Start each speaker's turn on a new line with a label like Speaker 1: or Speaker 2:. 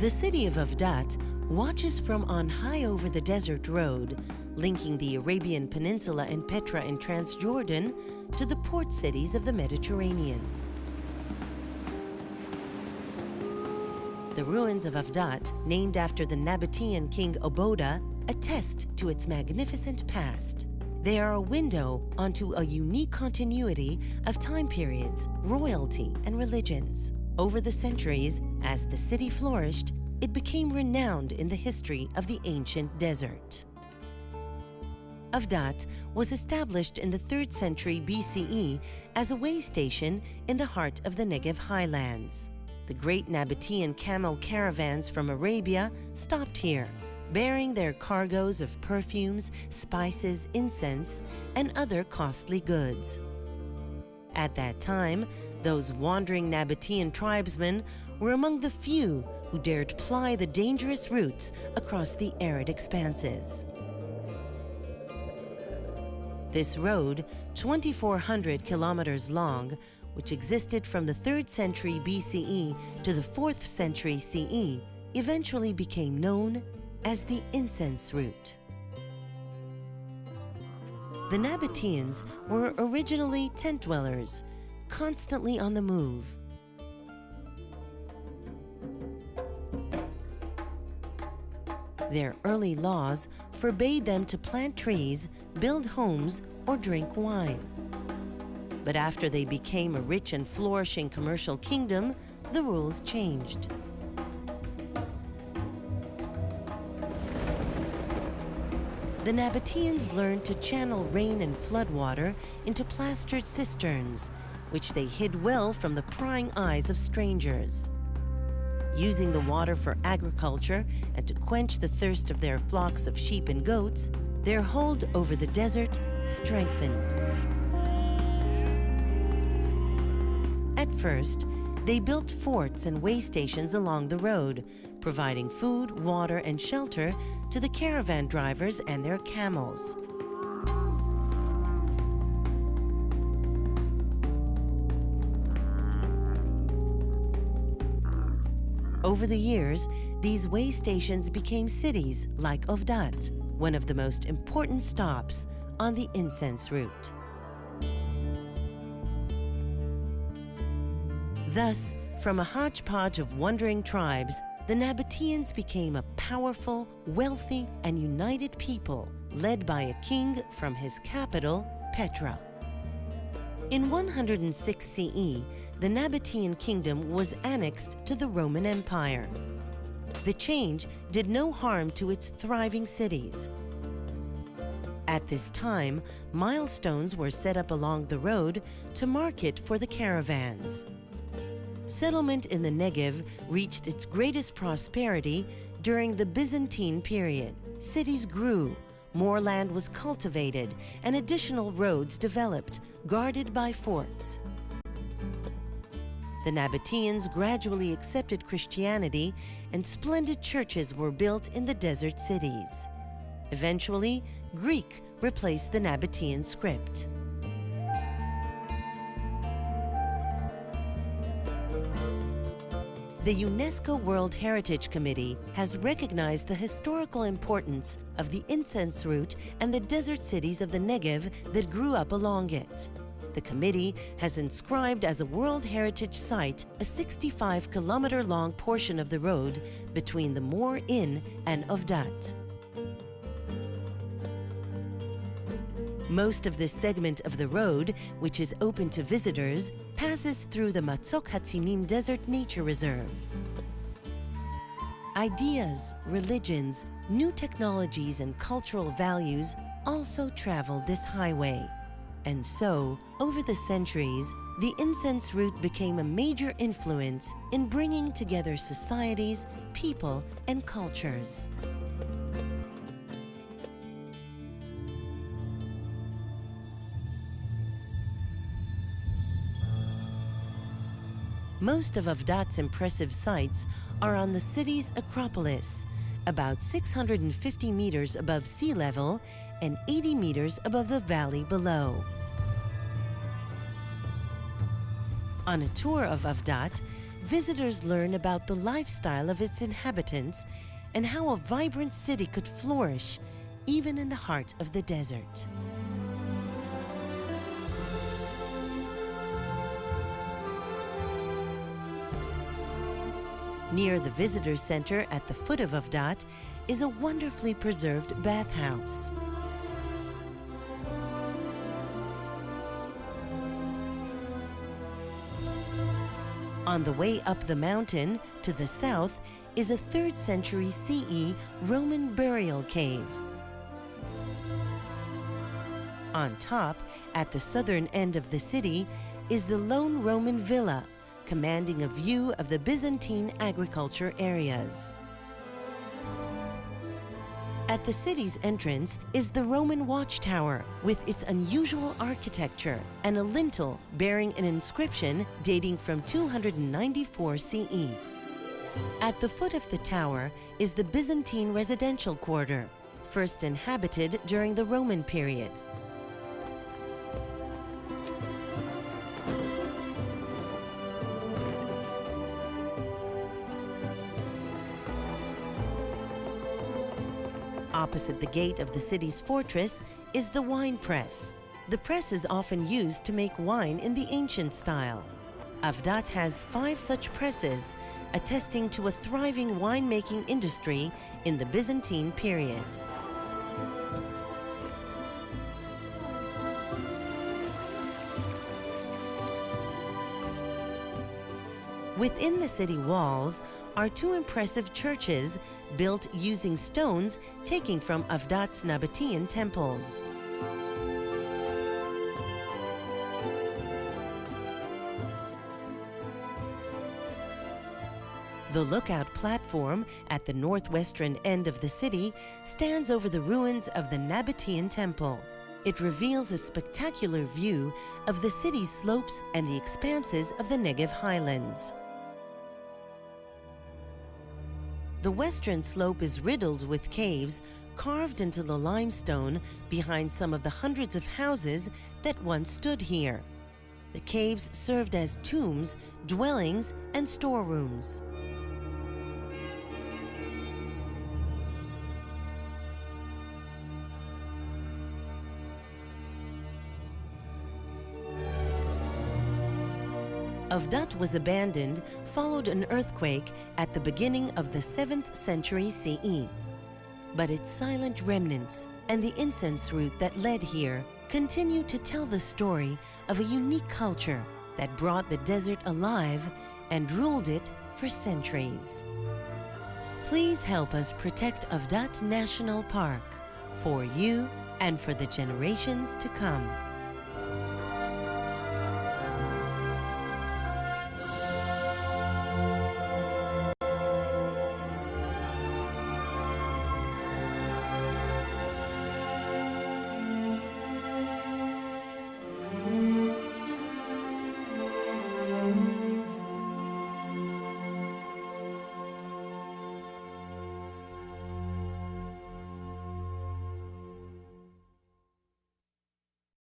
Speaker 1: The city of Avdat watches from on high over the desert road, linking the Arabian Peninsula and Petra in Transjordan to the port cities of the Mediterranean. The ruins of Avdat, named after the Nabatean king Oboda, attest to its magnificent past. They are a window onto a unique continuity of time periods, royalty, and religions. Over the centuries, as the city flourished, it became renowned in the history of the ancient desert. Avdat was established in the 3rd century BCE as a way station in the heart of the Negev highlands. The great Nabatean camel caravans from Arabia stopped here, bearing their cargoes of perfumes, spices, incense, and other costly goods. At that time, those wandering Nabatean tribesmen were among the few who dared ply the dangerous routes across the arid expanses. This road, 2,400 kilometers long, which existed from the 3rd century BCE to the 4th century CE, eventually became known as the incense route. The Nabateans were originally tent dwellers, constantly on the move. Their early laws forbade them to plant trees, build homes, or drink wine. But after they became a rich and flourishing commercial kingdom, the rules changed. The Nabateans learned to channel rain and floodwater into plastered cisterns, which they hid well from the prying eyes of strangers. Using the water for agriculture and to quench the thirst of their flocks of sheep and goats, their hold over the desert strengthened. At first, they built forts and way stations along the road, providing food, water, and shelter to the caravan drivers and their camels. Over the years, these way stations became cities like Avdat, one of the most important stops on the incense route. Thus, from a hodgepodge of wandering tribes, the Nabateans became a powerful, wealthy, and united people led by a king from his capital, Petra. In 106 CE, the Nabatean kingdom was annexed to the Roman Empire. The change did no harm to its thriving cities. At this time, milestones were set up along the road to mark it for the caravans. Settlement in the Negev reached its greatest prosperity during the Byzantine period. Cities grew, more land was cultivated, and additional roads developed, guarded by forts. The Nabateans gradually accepted Christianity, and splendid churches were built in the desert cities. Eventually, Greek replaced the Nabatean script. The UNESCO World Heritage Committee has recognized the historical importance of the incense route and the desert cities of the Negev that grew up along it. The committee has inscribed as a World Heritage Site a 65-kilometer-long portion of the road between the Moor Inn and Avdat. Most of this segment of the road, which is open to visitors, passes through the Matzok Hatzimim Desert Nature Reserve. Ideas, religions, new technologies, and cultural values also travel this highway. And so, over the centuries, the incense route became a major influence in bringing together societies, people, and cultures. Most of Avdat's impressive sites are on the city's Acropolis, about 650 meters above sea level and 80 meters above the valley below. On a tour of Avdat, visitors learn about the lifestyle of its inhabitants and how a vibrant city could flourish even in the heart of the desert. Near the visitor center at the foot of Avdat is a wonderfully preserved bathhouse. On the way up the mountain to the south is a 3rd century CE Roman burial cave. On top, at the southern end of the city, is the lone Roman villa, commanding a view of the Byzantine agriculture areas. At the city's entrance is the Roman watchtower with its unusual architecture and a lintel bearing an inscription dating from 294 CE. At the foot of the tower is the Byzantine residential quarter, first inhabited during the Roman period. Opposite the gate of the city's fortress is the wine press. The press is often used to make wine in the ancient style. Avdat has 5 such presses, attesting to a thriving winemaking industry in the Byzantine period. Within the city walls are 2 impressive churches built using stones taken from Avdat's Nabatean temples. The lookout platform at the northwestern end of the city stands over the ruins of the Nabatean temple. It reveals a spectacular view of the city's slopes and the expanses of the Negev highlands. The western slope is riddled with caves carved into the limestone behind some of the hundreds of houses that once stood here. The caves served as tombs, dwellings, and storerooms. Avdat was abandoned followed an earthquake at the beginning of the 7th century CE. But its silent remnants and the incense route that led here continue to tell the story of a unique culture that brought the desert alive and ruled it for centuries. Please help us protect Avdat National Park for you and for the generations to come.